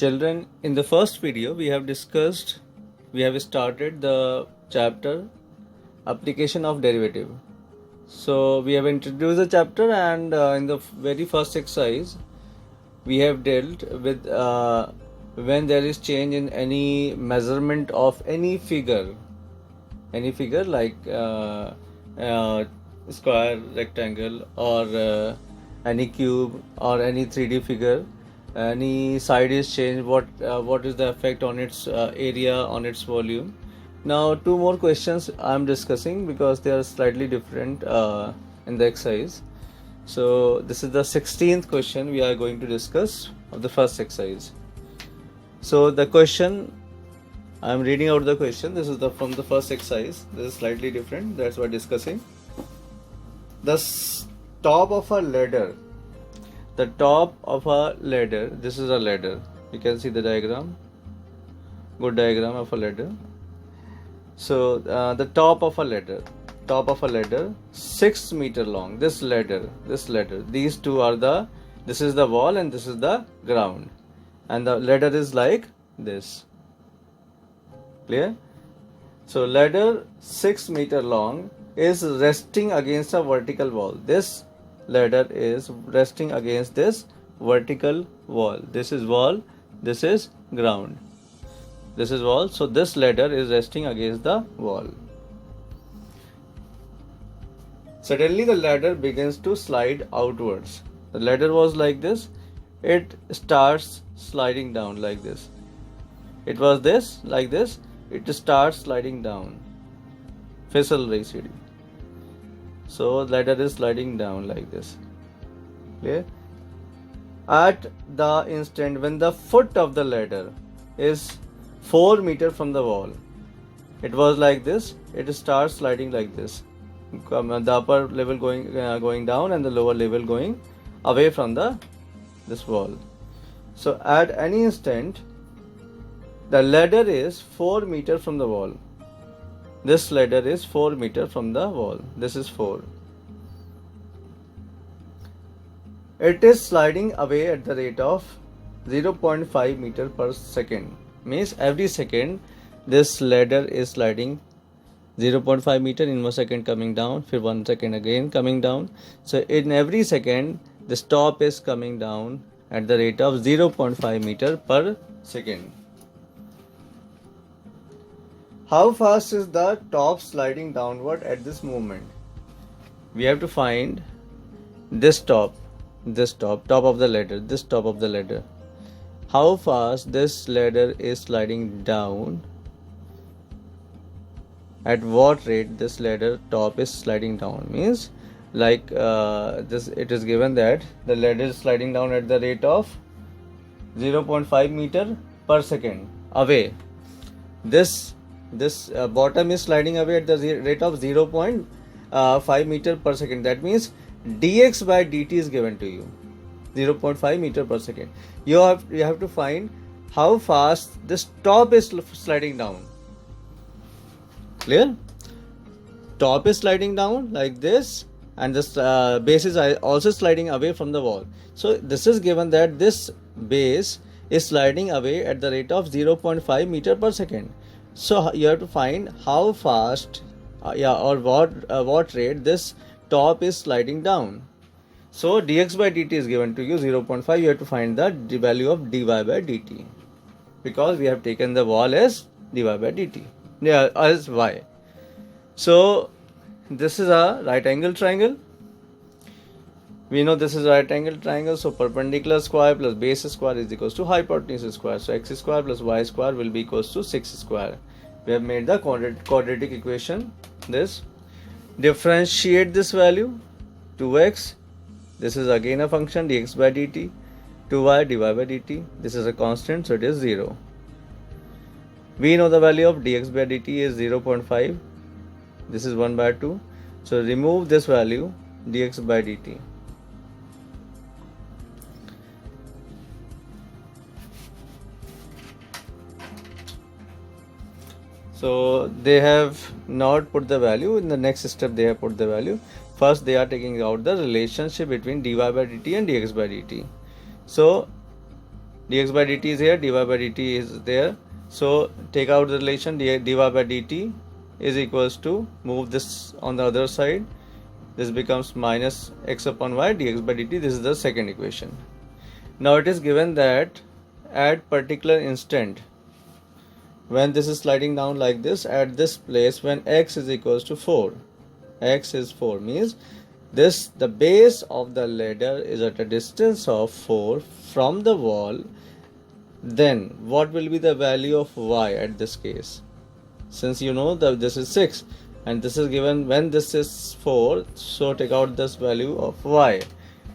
Children, in the first video we have started the chapter application of derivative. So we have introduced the chapter, and in the very first exercise we have dealt with when there is change in any measurement of any figure like square, rectangle, or any cube or any 3D figure. Any side is changed, what is the effect on its area, on its volume. Now two more questions I am discussing because they are slightly different in the exercise. So this is the 16th question we are going to discuss of the first exercise. So the question, I am reading out the question. This is from the first exercise. This is slightly different, that's why discussing. The top of a ladder, this is a ladder. You can see the diagram, good diagram of a ladder. So the top of a ladder 6 meter long. This ladder, these two are this is the wall and this is the ground, and the ladder is like this. Clear? So ladder 6 meter long is resting against a vertical wall. This ladder is resting against this vertical wall. This is wall, this is ground, this is wall. So this ladder is resting against the wall. Suddenly the ladder begins to slide outwards. The ladder was like this, it starts sliding down like this. It was this, like this, it starts sliding down. फिसल रही सीढ़ी. So ladder is sliding down like this. Clear? At the instant when the foot of the ladder is 4 meters from the wall, it was like this, it starts sliding like this. The upper level going down and the lower level going away from this wall. So at any instant the ladder is 4 meters from the wall. This ladder is 4 meters from the wall. This is 4. It is sliding away at the rate of 0.5 meter per second. Means every second this ladder is sliding 0.5 meter in 1 second coming down, for 1 second again coming down. So in every second this top is coming down at the rate of 0.5 meter per second. How fast is the top sliding downward at this moment? We have to find this top of the ladder, how fast this ladder is sliding down, at what rate this ladder top is sliding down. Means like this, it is given that the ladder is sliding down at the rate of 0.5 meter per second away. This bottom is sliding away at the rate of 0.5 meter per second. That means dx by dt is given to you, 0.5 meter per second. You have to find how fast this top is sliding down. Clear? Top is sliding down like this, and this base is also sliding away from the wall. So this is given that this base is sliding away at the rate of 0.5 meter per second. So you have to find how fast or what rate this top is sliding down. So dx by dt is given to you 0.5. You have to find the value of dy by dt, because we have taken the wall as dy by dt, as y. So this is a right angle triangle. We know this is a right angle triangle. So perpendicular square plus base square is equals to hypotenuse square. So x square plus y square will be equals to 6 square. We have made the quadratic equation. This, differentiate this value, 2x, this is again a function, dx by dt, 2y, dy by dt, this is a constant, so it is 0. We know the value of dx by dt is 0.5, this is 1 by 2, so remove this value, dx by dt. So they have not put the value. In the next step they have put the value. First they are taking out the relationship between dy by dt and dx by dt. So dx by dt is here, dy by dt is there. So take out the relation, dy by dt is equals to, move this on the other side, this becomes minus x upon y dx by dt. This is the second equation. Now it is given that at particular instant, when this is sliding down like this, at this place when x is equals to 4, x is 4, means this, the base of the ladder is at a distance of 4 from the wall, then what will be the value of y at this case? Since you know that this is 6 and this is given when this is 4, so take out this value of y.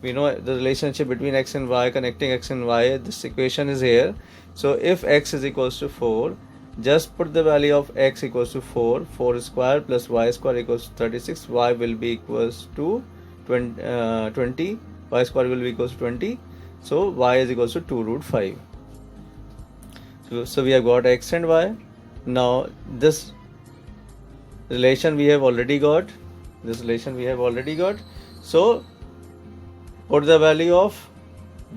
We know the relationship between x and y, connecting x and y, this equation is here. So if x is equals to 4, just put the value of x equals to 4, 4 square plus y square equals to 36, y will be equals to 20, y square will be equals to 20, so y is equals to 2 root 5. So we have got x and y. Now this relation we have already got, so put the value of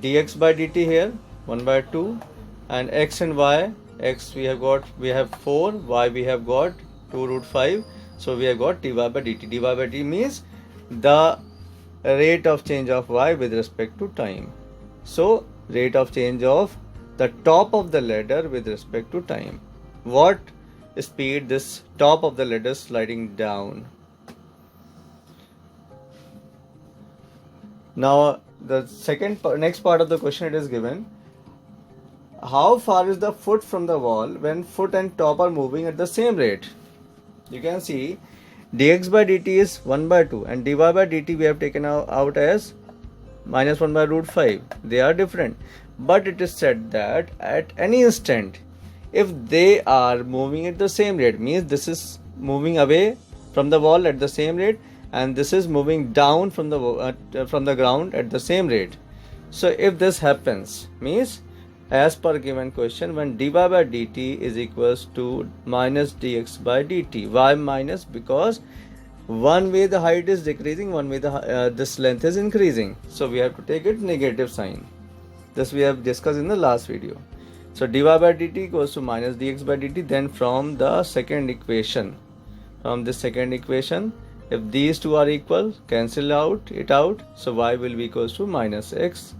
dx by dt here, 1 by 2, and x and y, x we have 4, y we have got 2 root 5, so we have got dy by dt. Dy by dt means the rate of change of y with respect to time. So rate of change of the top of the ladder with respect to time. What speed this top of the ladder sliding down? Now the next part of the question, it is given, how far is the foot from the wall when foot and top are moving at the same rate? You can see dx by dt is 1 by 2 and dy by dt we have taken out as minus 1 by root 5. They are different, but it is said that at any instant, if they are moving at the same rate, means this is moving away from the wall at the same rate and this is moving down from the ground at the same rate. So if this happens, means as per given question, when dy by dt is equals to minus dx by dt. Why minus? Because one way the height is decreasing, one way this length is increasing. So we have to take it negative sign. This we have discussed in the last video. So dy by dt equals to minus dx by dt. Then from the second equation, if these two are equal, cancel it out. So y will be equals to minus x,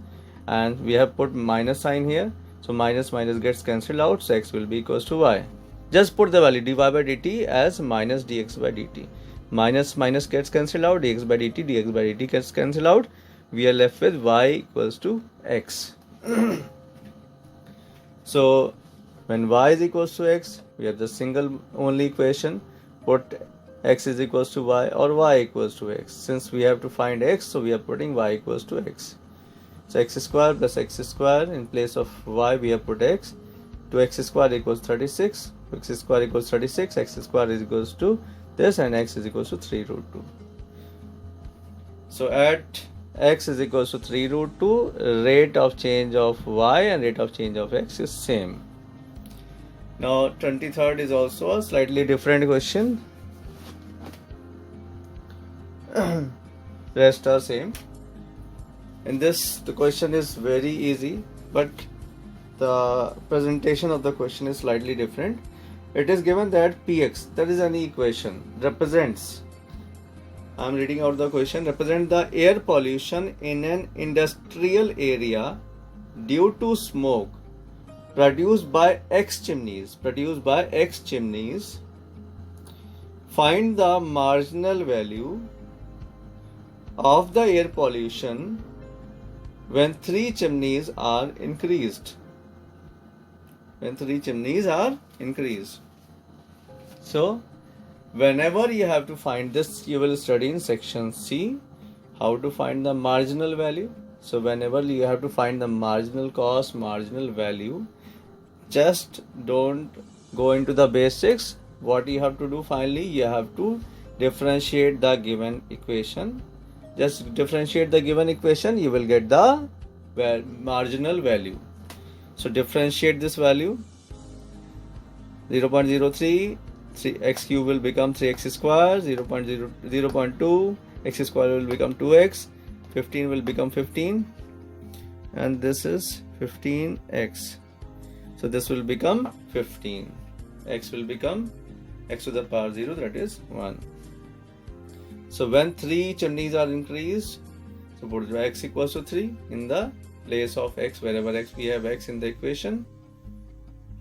and we have put minus sign here. So minus gets cancelled out. So x will be equals to y. Just put the value dy by dt as minus dx by dt. Minus gets cancelled out. Dx by dt gets cancelled out. We are left with y equals to x. So when y is equals to x, we have the single only equation. Put x is equals to y or y equals to x. Since we have to find x, so we are putting y equals to x. So x square plus x square, in place of y we have put x. 2x square equals 36, x square equals 36, x square is equals to this, and x is equals to 3 root 2. So at x is equals to 3 root 2, rate of change of y and rate of change of x is same. Now 23rd is also a slightly different question. Rest are same. In this, the question is very easy, but the presentation of the question is slightly different. It is given that px, that is any equation, represents, I am reading out the question, represent the air pollution in an industrial area due to smoke produced by X chimneys. Find the marginal value of the air pollution when 3 chimneys are increased. So whenever you have to find this, you will study in section C how to find the marginal value. So whenever you have to find the marginal cost, marginal value, just don't go into the basics. What you have to do finally, you have to differentiate the given equation. Just differentiate the given equation, you will get the marginal value. So differentiate this value, 0.03, x cube will become 3x square, 0.2, x square will become 2x, 15 will become 15, and this is 15x. So this will become 15. X will become x to the power 0, that is 1. So when 3 chutneys are increased, so put x equals to 3 in the place of x, wherever x we have x in the equation.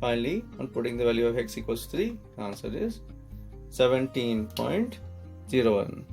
Finally, on putting the value of x equals to 3, answer is 17.01.